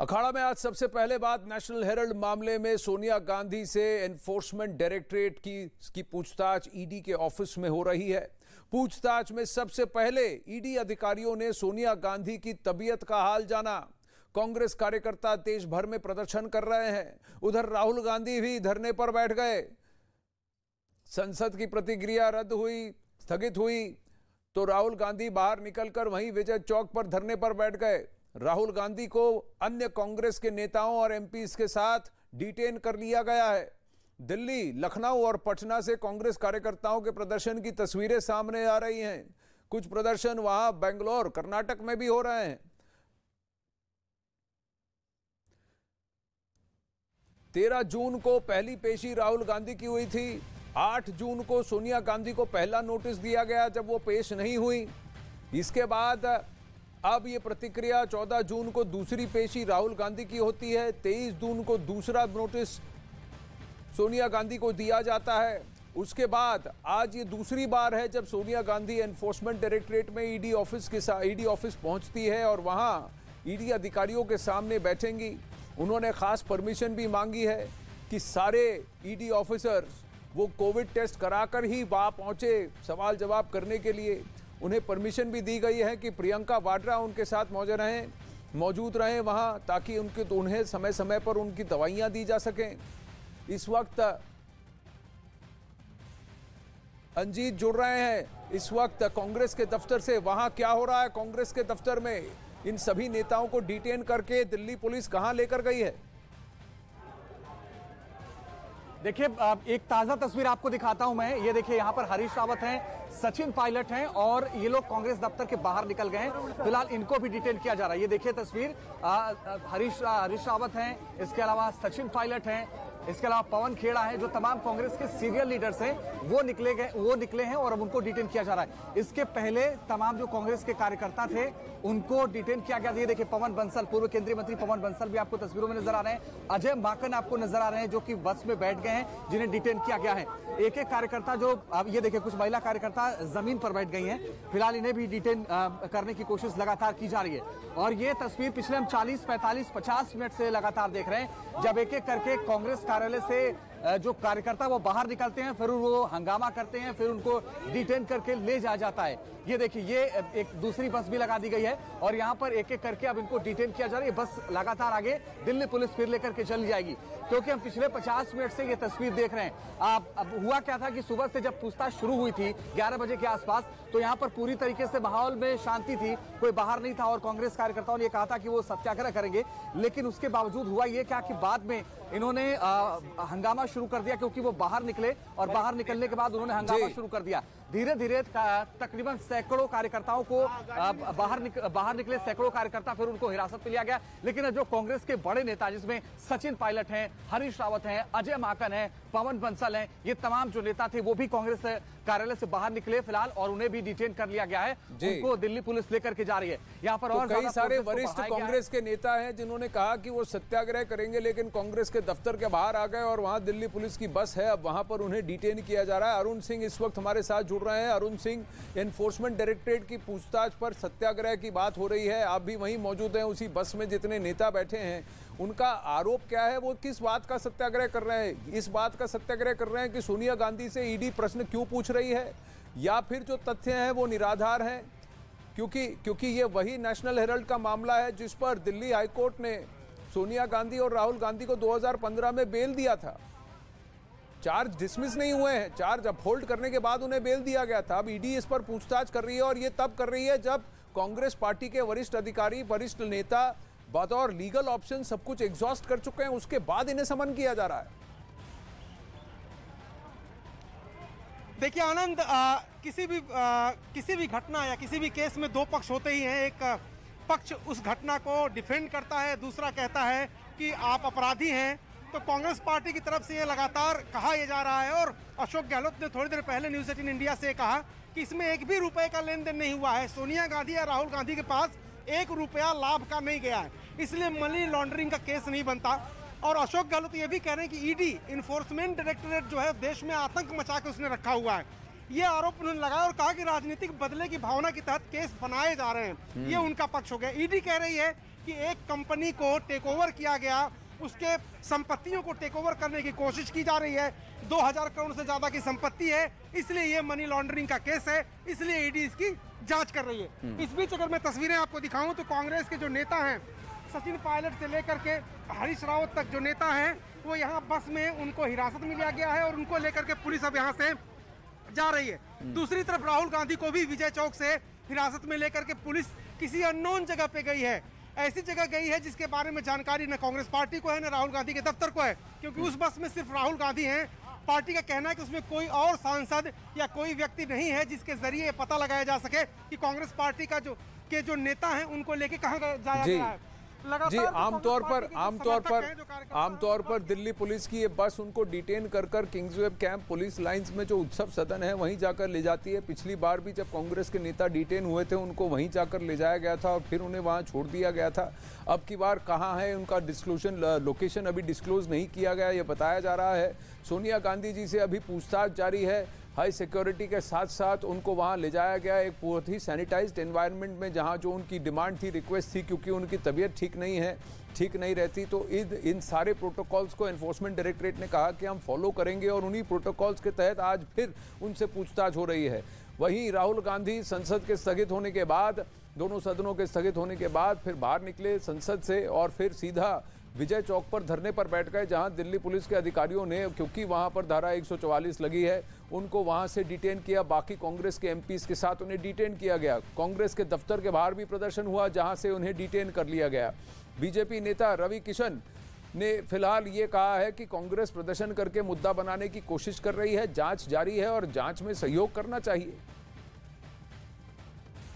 अखाड़ा में आज सबसे पहले बात नेशनल हेराल्ड मामले में सोनिया गांधी से एनफोर्समेंट डायरेक्टरेट की पूछताछ ईडी के ऑफिस में हो रही है। पूछताछ में सबसे पहले ईडी अधिकारियों ने सोनिया गांधी की तबीयत का हाल जाना। कांग्रेस कार्यकर्ता देश भर में प्रदर्शन कर रहे हैं। उधर राहुल गांधी भी धरने पर बैठ गए। संसद की प्रतिक्रिया स्थगित हुई तो राहुल गांधी बाहर निकलकर वहीं विजय चौक पर धरने पर बैठ गए। राहुल गांधी को अन्य कांग्रेस के नेताओं और एमपीज के साथ डिटेन कर लिया गया है। दिल्ली, लखनऊ और पटना से कांग्रेस कार्यकर्ताओं के प्रदर्शन की तस्वीरें सामने आ रही हैं। कुछ प्रदर्शन वहां बेंगलोर, कर्नाटक में भी हो रहे हैं। 13 जून को पहली पेशी राहुल गांधी की हुई थी। 8 जून को सोनिया गांधी को पहला नोटिस दिया गया जब वो पेश नहीं हुई। इसके बाद अब ये प्रतिक्रिया 14 जून को दूसरी पेशी राहुल गांधी की होती है। 23 जून को दूसरा नोटिस सोनिया गांधी को दिया जाता है। उसके बाद आज ये दूसरी बार है जब सोनिया गांधी एनफोर्समेंट डायरेक्टरेट में ईडी ऑफिस पहुंचती है और वहां ईडी अधिकारियों के सामने बैठेंगी। उन्होंने खास परमिशन भी मांगी है कि सारे ईडी ऑफिसर्स वो कोविड टेस्ट कराकर ही वहां पहुंचे सवाल जवाब करने के लिए। उन्हें परमिशन भी दी गई है कि प्रियंका वाड्रा उनके साथ मौजूद रहें वहां, ताकि उन्हें समय समय पर उनकी दवाइयां दी जा सकें। इस वक्त अंजीत जुड़ रहे हैं इस वक्त कांग्रेस के दफ्तर से। वहां क्या हो रहा है कांग्रेस के दफ्तर में? इन सभी नेताओं को डिटेन करके दिल्ली पुलिस कहां लेकर गई है? देखिए, एक ताजा तस्वीर आपको दिखाता हूं मैं। ये देखिए, यहां पर हरीश रावत हैं, सचिन पायलट हैं और ये लोग कांग्रेस दफ्तर के बाहर निकल गए हैं। फिलहाल इनको भी डिटेन किया जा रहा है। ये देखिए तस्वीर, हरीश रावत हैं, इसके अलावा सचिन पायलट हैं, इसके अलावा पवन खेड़ा है, जो तमाम कांग्रेस के सीनियर लीडर्स हैं वो निकले हैं और अब उनको डिटेन किया जा रहा है। इसके पहले तमाम जो कांग्रेस के कार्यकर्ता थे उनको डिटेन किया गया। ये देखिए, पवन बंसल, पूर्व केंद्रीय मंत्री पवन बंसल भी आपको तस्वीरों में नजर आ रहे हैं। अजय माकन आपको नजर आ रहे हैं जो कि बस में बैठ गए हैं, जिन्हें डिटेन किया गया है। एक एक कार्यकर्ता जो अब ये देखिए, कुछ महिला कार्यकर्ता जमीन पर बैठ गई हैं। फिलहाल इन्हें भी डिटेन करने की कोशिश लगातार की जा रही है। और ये तस्वीर पिछले हम 40, 45, 50 मिनट से लगातार देख रहे हैं, जब एक एक करके कांग्रेस कार्यालय से जो कार्यकर्ता वो बाहर निकलते हैं, फिर वो हंगामा करते हैं, फिर उनको डिटेन करके ले जाया जाता है। ये देखिए, ये एक दूसरी बस भी लगा दी गई है और यहाँ पर एक एक करके अब इनको डिटेन किया जा रहा है। ये बस लगातार आगे दिल्ली पुलिस फिर लेकर के चली जाएगी, क्योंकि हम पिछले 50 मिनट से ये तस्वीर देख रहे हैं। अब हुआ क्या था कि सुबह से जब पूछताछ शुरू हुई थी 11 बजे के आसपास, तो यहाँ पर पूरी तरीके से माहौल में शांति थी, कोई बाहर नहीं था और कांग्रेस कार्यकर्ताओं ने ये कहा था कि वो सत्याग्रह करेंगे। लेकिन उसके बावजूद हुआ ये क्या कि बाद में इन्होंने हंगामा शुरू कर दिया, क्योंकि वो बाहर निकले और बाहर निकलने के बाद उन्होंने हंगामा शुरू कर दिया। धीरे धीरे तकरीबन सैकड़ों कार्यकर्ताओं को बाहर निकले सैकड़ों कार्यकर्ता, फिर उनको हिरासत में लिया गया। लेकिन जो कांग्रेस के बड़े नेता, जिसमें सचिन पायलट हैं, हरीश रावत हैं, अजय माकन हैं, पवन बंसल हैं, ये तमाम जो नेता थे वो भी कांग्रेस कार्यालय से बाहर निकले फिलहाल, और उन्हें भी डिटेन कर लिया गया है। उनको दिल्ली पुलिस लेकर के जा रही है। यहाँ पर और कई सारे वरिष्ठ कांग्रेस के नेता हैं जिन्होंने कहा कि वो सत्याग्रह करेंगे, लेकिन कांग्रेस के दफ्तर के बाहर आ गए और वहां दिल्ली पुलिस की बस है, अब वहां पर उन्हें डिटेन किया जा रहा है। अरुण सिंह इस वक्त हमारे साथ जुड़ रहे हैं। अरुण सिंह, एनफोर्समेंट डायरेक्टरेट की पूछताछ पर सत्याग्रह की बात हो रही है, आप भी वहीं मौजूद हैं उसी बस में जितने नेता बैठे हैं। उनका आरोप क्या है? वो किस बात का सत्याग्रह कर रहे हैं? इस बात का सत्याग्रह कर रहे हैं कि सोनिया गांधी से ईडी प्रश्न क्यों पूछ रही है, या फिर जो तथ्य हैं वो निराधार हैं? क्योंकि ये वही नेशनल हेराल्ड का मामला है जिस पर दिल्ली हाईकोर्ट ने सोनिया गांधी और राहुल गांधी को 2015 में बेल दिया था। चार्ज डिसमिस नहीं हुए हैं, चार्ज अपहोल्ड करने के बाद उन्हें बेल दिया गया था। अब ईडी इस पर पूछताछ कर रही है और ये तब कर रही है जब कांग्रेस पार्टी के वरिष्ठ अधिकारी, वरिष्ठ नेता बतौर लीगल ऑप्शन सब कुछ एग्जॉस्ट कर चुके हैं, उसके बाद इन्हें समन किया जा रहा है। देखिए आनंद, किसी भी घटना या किसी भी केस में दो पक्ष होते ही हैं। एक पक्ष उस घटना को डिफेंड करता है, दूसरा कहता है कि आप अपराधी हैं। तो कांग्रेस पार्टी की तरफ से ये लगातार कहा यह जा रहा है, और अशोक गहलोत ने थोड़ी देर पहले न्यूज़ 18 इंडिया से कहा कि इसमें एक भी रुपए का लेन देन नहीं हुआ है। सोनिया गांधी या राहुल गांधी के पास 1 रुपया लाभ का नहीं गया है, इसलिए मनी लॉन्ड्रिंग का केस नहीं बनता। और अशोक गहलोत ये भी कह रहे हैं कि ईडी, इन्फोर्समेंट डायरेक्टरेट जो है देश में आतंक मचा के उसने रखा हुआ है। ये आरोप उन्होंने लगाया और कहा कि राजनीतिक बदले की भावना के तहत केस बनाए जा रहे हैं। ये उनका पक्ष हो गया। ईडी कह रही है कि एक कंपनी को टेक ओवर किया गया, उसके संपत्तियों को टेक ओवर करने की कोशिश की जा रही है। 2000 करोड़ से ज्यादा की संपत्ति है, इसलिए ये मनी लॉन्ड्रिंग का केस है, इसलिए ईडी इसकी जांच कर रही है। इस बीच अगर मैं तस्वीरें आपको दिखाऊं तो कांग्रेस के जो नेता हैं, सचिन पायलट से लेकर के हरीश रावत तक जो नेता हैं, वो यहाँ बस में उनको हिरासत में लिया गया है और उनको लेकर के पुलिस अब यहाँ से जा रही है। दूसरी तरफ राहुल गांधी को भी विजय चौक से हिरासत में लेकर के पुलिस किसी अननोन जगह पे गई है। ऐसी जगह गई है जिसके बारे में जानकारी न कांग्रेस पार्टी को है न राहुल गांधी के दफ्तर को है, क्योंकि उस बस में सिर्फ राहुल गांधी हैं। पार्टी का कहना है कि उसमें कोई और सांसद या कोई व्यक्ति नहीं है जिसके जरिए पता लगाया जा सके कि कांग्रेस पार्टी का जो नेता हैं उनको लेके कहाँ जाया गया है। जी, आमतौर पर दिल्ली पुलिस की ये बस उनको डिटेन कर किंग्सवे कैंप पुलिस लाइंस में जो उत्सव सदन है वहीं जाकर ले जाती है। पिछली बार भी जब कांग्रेस के नेता डिटेन हुए थे उनको वहीं जाकर ले जाया गया था और फिर उन्हें वहां छोड़ दिया गया था। अब की बार कहाँ है उनका लोकेशन अभी डिस्क्लोज नहीं किया गया, ये बताया जा रहा है। सोनिया गांधी जी से अभी पूछताछ जारी है। हाई सिक्योरिटी के साथ साथ उनको वहां ले जाया गया एक बहुत ही सैनिटाइज्ड एनवायरनमेंट में, जहां जो उनकी डिमांड थी, रिक्वेस्ट थी, क्योंकि उनकी तबीयत ठीक नहीं रहती। तो इन सारे प्रोटोकॉल्स को एनफोर्समेंट डायरेक्टरेट ने कहा कि हम फॉलो करेंगे और उन्हीं प्रोटोकॉल्स के तहत आज फिर उनसे पूछताछ हो रही है। वहीं राहुल गांधी संसद के स्थगित होने के बाद, दोनों सदनों के स्थगित होने के बाद फिर बाहर निकले संसद से और फिर सीधा विजय चौक पर धरने पर बैठ गए, जहां दिल्ली पुलिस के अधिकारियों ने, क्योंकि वहां पर धारा 144 लगी है, उनको वहां से डिटेन किया। बाकी कांग्रेस के एमपीज के साथ उन्हें डिटेन किया गया। कांग्रेस के दफ्तर के बाहर भी प्रदर्शन हुआ, जहां से उन्हें डिटेन कर लिया गया। बीजेपी नेता रवि किशन ने फिलहाल ये कहा है कि कांग्रेस प्रदर्शन करके मुद्दा बनाने की कोशिश कर रही है, जांच जारी है और जांच में सहयोग करना चाहिए।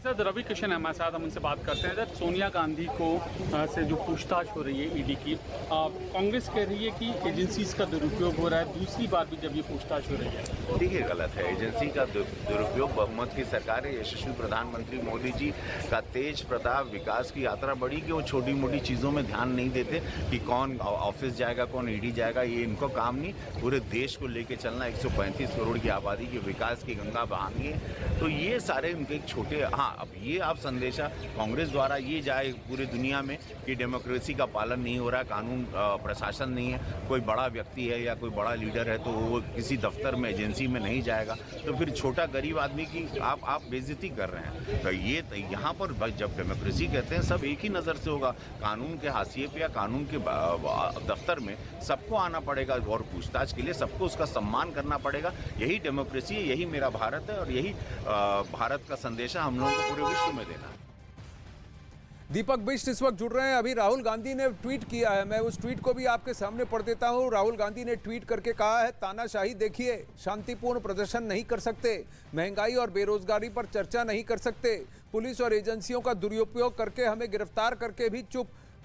सर, रवि किशन हमारे साथ, हम उनसे बात करते हैं। सर, सोनिया गांधी को से जो पूछताछ हो रही है ईडी की, कांग्रेस कह रही है कि एजेंसीज का दुरुपयोग हो रहा है, दूसरी बार भी जब ये पूछताछ हो रही है। देखिए, गलत है। एजेंसी का दुरुपयोग, बहुमत की सरकार है, यशस्वी प्रधानमंत्री मोदी जी का तेज प्रताप विकास की यात्रा बढ़ी कि वो छोटी मोटी चीज़ों में ध्यान नहीं देते कि कौन ऑफिस जाएगा, कौन ईडी जाएगा, ये इनको काम नहीं। पूरे देश को लेके चलना, 135 करोड़ की आबादी के विकास की गंगा बहानी है। तो ये सारे उनके छोटे, हाँ, अब ये आप संदेशा कांग्रेस द्वारा ये जाए पूरी दुनिया में कि डेमोक्रेसी का पालन नहीं हो रहा, कानून प्रशासन नहीं है, कोई बड़ा व्यक्ति है या कोई बड़ा लीडर है तो वो किसी दफ्तर में, एजेंसी में नहीं जाएगा, तो फिर छोटा गरीब आदमी की आप बेइज्जती कर रहे हैं। तो ये यहाँ पर जब डेमोक्रेसी कहते हैं सब एक ही नज़र से होगा, कानून के हाशिए पे या कानून के दफ्तर में सबको आना पड़ेगा और पूछताछ के लिए सबको उसका सम्मान करना पड़ेगा। यही डेमोक्रेसी है, यही मेरा भारत है और यही भारत का संदेशा हम लोगों को पूरे विश्व में देना। दीपक बिष्ट इस वक्त जुड़ रहे हैं। अभी राहुल गांधी ने ट्वीट किया है, मैं उस ट्वीट को भी आपके सामने पढ़ देता हूं। राहुल गांधी ने ट्वीट करके कहा है, तानाशाही देखिए, शांतिपूर्ण प्रदर्शन नहीं कर सकते, महंगाई और बेरोजगारी पर चर्चा नहीं कर सकते, पुलिस और एजेंसियों का दुरुपयोग करके हमें गिरफ्तार करके भी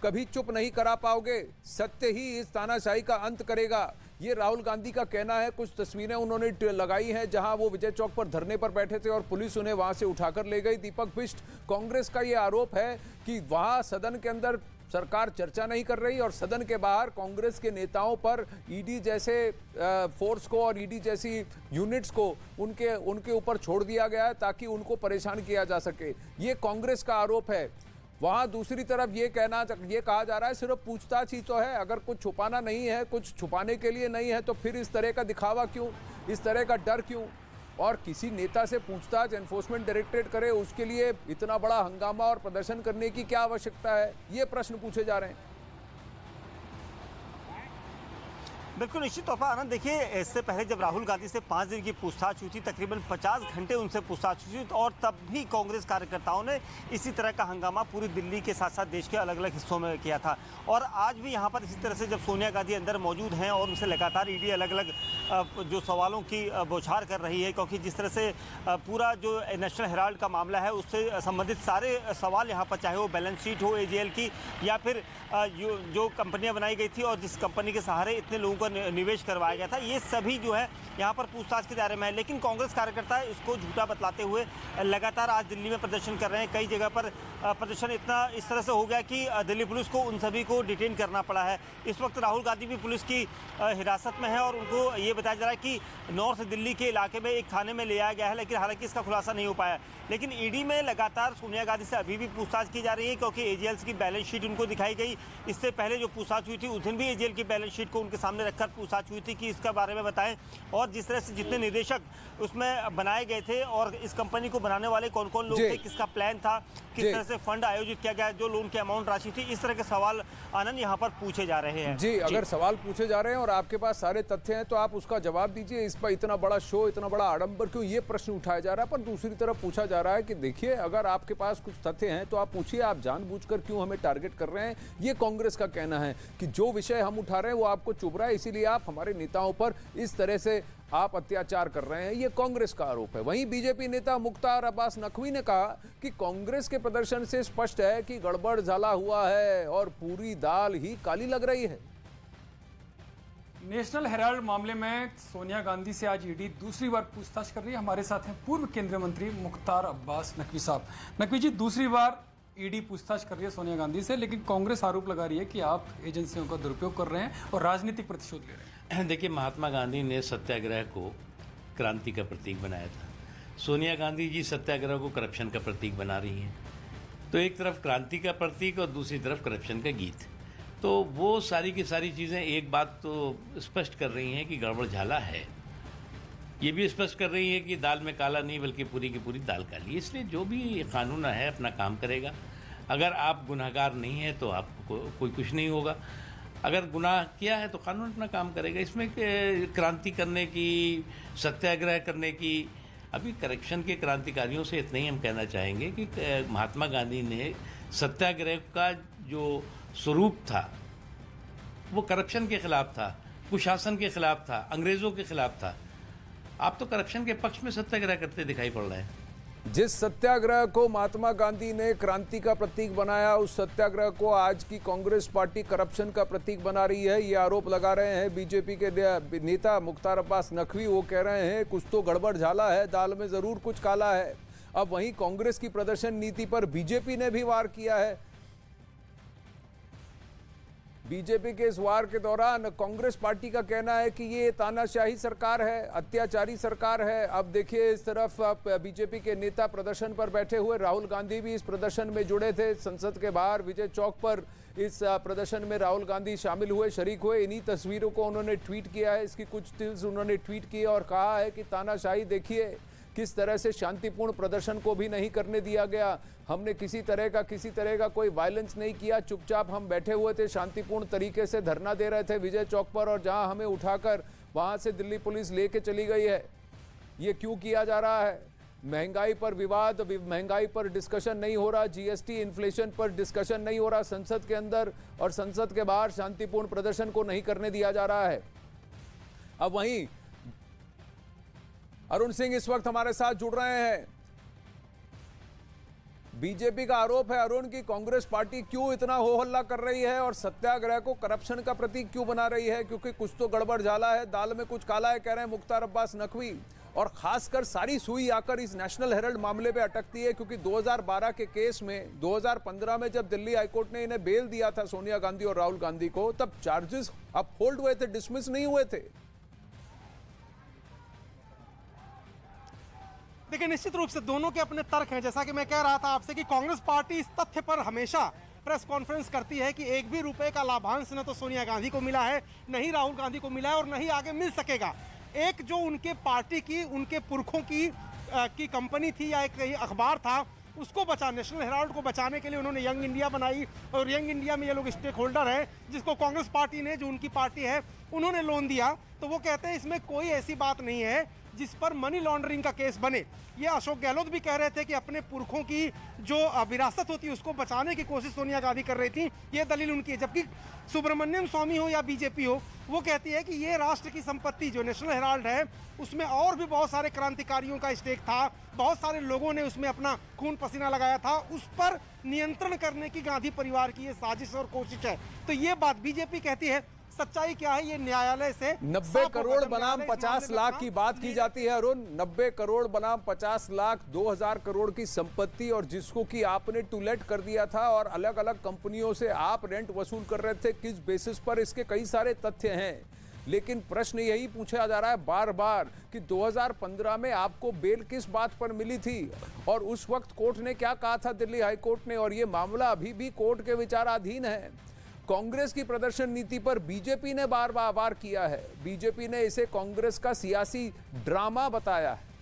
कभी चुप नहीं करा पाओगे, सत्य ही इस तानाशाही का अंत करेगा। ये राहुल गांधी का कहना है। कुछ तस्वीरें उन्होंने लगाई हैं जहां वो विजय चौक पर धरने पर बैठे थे और पुलिस उन्हें वहां से उठाकर ले गई। दीपक बिष्ट, कांग्रेस का ये आरोप है कि वहां सदन के अंदर सरकार चर्चा नहीं कर रही और सदन के बाहर कांग्रेस के नेताओं पर ईडी जैसे फोर्स को और ईडी जैसी यूनिट्स को उनके ऊपर छोड़ दिया गया है ताकि उनको परेशान किया जा सके। ये कांग्रेस का आरोप है। वहां दूसरी तरफ ये कहा जा रहा है सिर्फ पूछताछ ही तो है, अगर कुछ छुपाना नहीं है, कुछ छुपाने के लिए नहीं है, तो फिर इस तरह का दिखावा क्यों, इस तरह का डर क्यों? और किसी नेता से पूछताछ एनफोर्समेंट डायरेक्टरेट करे, उसके लिए इतना बड़ा हंगामा और प्रदर्शन करने की क्या आवश्यकता है? ये प्रश्न पूछे जा रहे हैं। बिल्कुल निश्चित तौर पर आनंद, देखिए, इससे पहले जब राहुल गांधी से 5 दिन की पूछताछ हुई थी, तकरीबन 50 घंटे उनसे पूछताछ हुई थी और तब भी कांग्रेस कार्यकर्ताओं ने इसी तरह का हंगामा पूरी दिल्ली के साथ साथ देश के अलग अलग हिस्सों में किया था। और आज भी यहाँ पर इसी तरह से जब सोनिया गांधी अंदर मौजूद हैं और उनसे लगातार ईडी अलग अलग जो सवालों की बौछार कर रही है, क्योंकि जिस तरह से पूरा जो नेशनल हेराल्ड का मामला है उससे संबंधित सारे सवाल यहाँ पर, चाहे वो बैलेंस शीट हो एजेएल की या फिर जो कंपनियाँ बनाई गई थी और जिस कंपनी के सहारे इतने लोगों को ऊपर निवेश करवाया गया था, ये सभी जो है यहाँ पर पूछताछ के दायरे में है। लेकिन कांग्रेस कार्यकर्ता इसको झूठा बतलाते हुए लगातार आज दिल्ली में प्रदर्शन कर रहे हैं। कई जगह पर प्रदर्शन इतना इस तरह से हो गया कि दिल्ली पुलिस को उन सभी को डिटेन करना पड़ा है। इस वक्त राहुल गांधी भी पुलिस की हिरासत में है और उनको ये बताया जा रहा है कि नॉर्थ दिल्ली के इलाके में एक थाने में ले आया गया है, लेकिन हालांकि इसका खुलासा नहीं हो पाया। लेकिन ईडी में लगातार सोनिया गांधी से अभी भी पूछताछ की जा रही है, क्योंकि एजेएल की बैलेंस शीट उनको दिखाई गई। इससे पहले जो पूछताछ हुई थी उस दिन भी एजेएल की बैलेंस शीट को उनके सामने रखकर पूछताछ हुई थी कि इसका बारे में बताएं, और जिस तरह से जितने निदेशक उसमें बनाए गए थे और इस कंपनी को बनाने वाले कौन कौन लोग थे, किसका प्लान था, किस तरह से फंड आयोजित किया गया, जो लोन की अमाउंट राशि थी, इस तरह के सवाल आनंद यहाँ पर पूछे जा रहे हैं। जी, अगर सवाल पूछे जा रहे हैं और आपके पास सारे तथ्य हैं तो आप उसका जवाब दीजिए। इस पर इतना बड़ा शो, इतना बड़ा आडंबर क्यों, ये प्रश्न उठाया जा रहा है। पर दूसरी तरफ पूछा जा रहा है कि देखिए, अगर आपके पास कुछ तथ्य हैं तो आप पूछिए, आप जानबूझकर क्यों हमें टारगेट कर रहे हैं। ये कांग्रेस का कहना है कि जो विषय हम उठा रहे हैं वो आपको चुभ रहा है, इसीलिए आप हमारे नेताओं पर इस तरह से आप अत्याचार कर रहे हैं, ये कांग्रेस का आरोप है। वहीं बीजेपी नेता मुख्तार अब्बास नकवी ने कहा कि कांग्रेस के प्रदर्शन से स्पष्ट है कि गड़बड़ झाला हुआ है और पूरी दाल ही काली लग रही है। नेशनल हेराल्ड मामले में सोनिया गांधी से आज ईडी दूसरी बार पूछताछ कर रही है। हमारे साथ हैं पूर्व केंद्रीय मंत्री मुख्तार अब्बास नकवी साहब। नकवी जी, दूसरी बार ईडी पूछताछ कर रही है सोनिया गांधी से, लेकिन कांग्रेस आरोप लगा रही है कि आप एजेंसियों का दुरुपयोग कर रहे हैं और राजनीतिक प्रतिशोध ले रहे हैं। देखिए, महात्मा गांधी ने सत्याग्रह को क्रांति का प्रतीक बनाया था। सोनिया गांधी जी सत्याग्रह को करप्शन का प्रतीक बना रही हैं। तो एक तरफ क्रांति का प्रतीक और दूसरी तरफ करप्शन का गीत। तो वो सारी की सारी चीज़ें एक बात तो स्पष्ट कर रही हैं कि गड़बड़ झाला है। ये भी स्पष्ट कर रही है कि दाल में काला नहीं बल्कि पूरी की पूरी दाल काली। इसलिए जो भी कानून है अपना काम करेगा। अगर आप गुनहगार नहीं हैं तो आपको कोई कुछ नहीं होगा, अगर गुनाह किया है तो कानून अपना काम करेगा। इसमें क्रांति करने की, सत्याग्रह करने की, अभी करप्शन के क्रांतिकारियों से इतना ही हम कहना चाहेंगे कि महात्मा गांधी ने सत्याग्रह का जो स्वरूप था वो करप्शन के खिलाफ था, कुशासन के खिलाफ था, अंग्रेजों के खिलाफ था। आप तो करप्शन के पक्ष में सत्याग्रह करते दिखाई पड़ रहे हैं। जिस सत्याग्रह को महात्मा गांधी ने क्रांति का प्रतीक बनाया, उस सत्याग्रह को आज की कांग्रेस पार्टी करप्शन का प्रतीक बना रही है। ये आरोप लगा रहे हैं बीजेपी के नेता मुख्तार अब्बास नकवी। वो कह रहे हैं कुछ तो गड़बड़ झाला है, दाल में जरूर कुछ काला है। अब वहीं कांग्रेस की प्रदर्शन नीति पर बीजेपी ने भी वार किया है। बीजेपी के इस वार के दौरान कांग्रेस पार्टी का कहना है कि ये तानाशाही सरकार है, अत्याचारी सरकार है। अब देखिए, इस तरफ बीजेपी के नेता प्रदर्शन पर बैठे हुए, राहुल गांधी भी इस प्रदर्शन में जुड़े थे। संसद के बाहर विजय चौक पर इस प्रदर्शन में राहुल गांधी शामिल हुए, शरीक हुए। इन्हीं तस्वीरों को उन्होंने ट्वीट किया है, इसकी कुछ स्टिल्स उन्होंने ट्वीट की और कहा है कि तानाशाही देखिए किस तरह से शांतिपूर्ण प्रदर्शन को भी नहीं करने दिया गया। हमने किसी तरह का कोई वायलेंस नहीं किया, चुपचाप हम बैठे हुए थे, शांतिपूर्ण तरीके से धरना दे रहे थे विजय चौक पर, और जहां हमें उठाकर वहां से दिल्ली पुलिस लेके चली गई है। ये क्यों किया जा रहा है? महंगाई पर विवाद, महंगाई पर डिस्कशन नहीं हो रहा, जीएसटी इन्फ्लेशन पर डिस्कशन नहीं हो रहा संसद के अंदर, और संसद के बाहर शांतिपूर्ण प्रदर्शन को नहीं करने दिया जा रहा है। अब वहीं अरुण सिंह इस वक्त हमारे साथ जुड़ रहे हैं। बीजेपी का आरोप है अरुण की कांग्रेस पार्टी क्यों इतना हो हल्ला कर रही है और सत्याग्रह को करप्शन का प्रतीक क्यों बना रही है, क्योंकि कुछ तो गड़बड़ झाला है, दाल में कुछ काला है, कह रहे हैं मुख्तार अब्बास नकवी। और खासकर सारी सुई आकर इस नेशनल हेराल्ड मामले पे अटकती है, क्योंकि 2012 के केस में 2015 में जब दिल्ली हाईकोर्ट ने इन्हें बेल दिया था सोनिया गांधी और राहुल गांधी को, तब चार्जेस अपहोल्ड हुए थे, डिसमिस नहीं हुए थे। देखिए, निश्चित रूप से दोनों के अपने तर्क हैं। जैसा कि मैं कह रहा था आपसे कि कांग्रेस पार्टी इस तथ्य पर हमेशा प्रेस कॉन्फ्रेंस करती है कि एक भी रुपए का लाभांश न तो सोनिया गांधी को मिला है, न ही राहुल गांधी को मिला है और न ही आगे मिल सकेगा। एक जो उनके पार्टी की, उनके पुरखों की कंपनी थी या एक अखबार था, उसको नेशनल हेराल्ड को बचाने के लिए उन्होंने यंग इंडिया बनाई, और यंग इंडिया में ये लोग स्टेक होल्डर हैं, जिसको कांग्रेस पार्टी ने, जो उनकी पार्टी है, उन्होंने लोन दिया। तो वो कहते हैं इसमें कोई ऐसी बात नहीं है जिस पर मनी लॉन्ड्रिंग का केस बने। ये अशोक गहलोत भी कह रहे थे कि अपने पुरखों की जो विरासत होती है उसको बचाने की कोशिश सोनिया गांधी कर रही थी, ये दलील उनकी है। जबकि सुब्रमण्यम स्वामी हो या बीजेपी हो, वो कहती है कि ये राष्ट्र की संपत्ति जो नेशनल हेराल्ड है, उसमें और भी बहुत सारे क्रांतिकारियों का स्टेक था, बहुत सारे लोगों ने उसमें अपना खून पसीना लगाया था, उस पर नियंत्रण करने की गांधी परिवार की ये साजिश और कोशिश है। तो ये बात बीजेपी कहती है। सच्चाई क्या है ये न्यायालय से 90 करोड़ बनाम 50 लाख की बात की जाती है अरुण। 90 करोड़ बनाम 50 लाख, 2000 करोड़ की संपत्ति, और जिसको कि आपने टू लेट कर दिया था और अलग अलग कंपनियों से आप रेंट वसूल कर रहे थे, किस बेसिस पर, इसके कई सारे तथ्य हैं। लेकिन प्रश्न यही पूछा जा रहा है बार बार कि 2015 में आपको बेल किस बात पर मिली थी और उस वक्त कोर्ट ने क्या कहा था, दिल्ली हाई कोर्ट ने, और ये मामला अभी भी कोर्ट के विचाराधीन है। कांग्रेस की प्रदर्शन नीति पर बीजेपी ने बार बार किया है। बीजेपी ने इसे कांग्रेस का सियासी ड्रामा बताया है।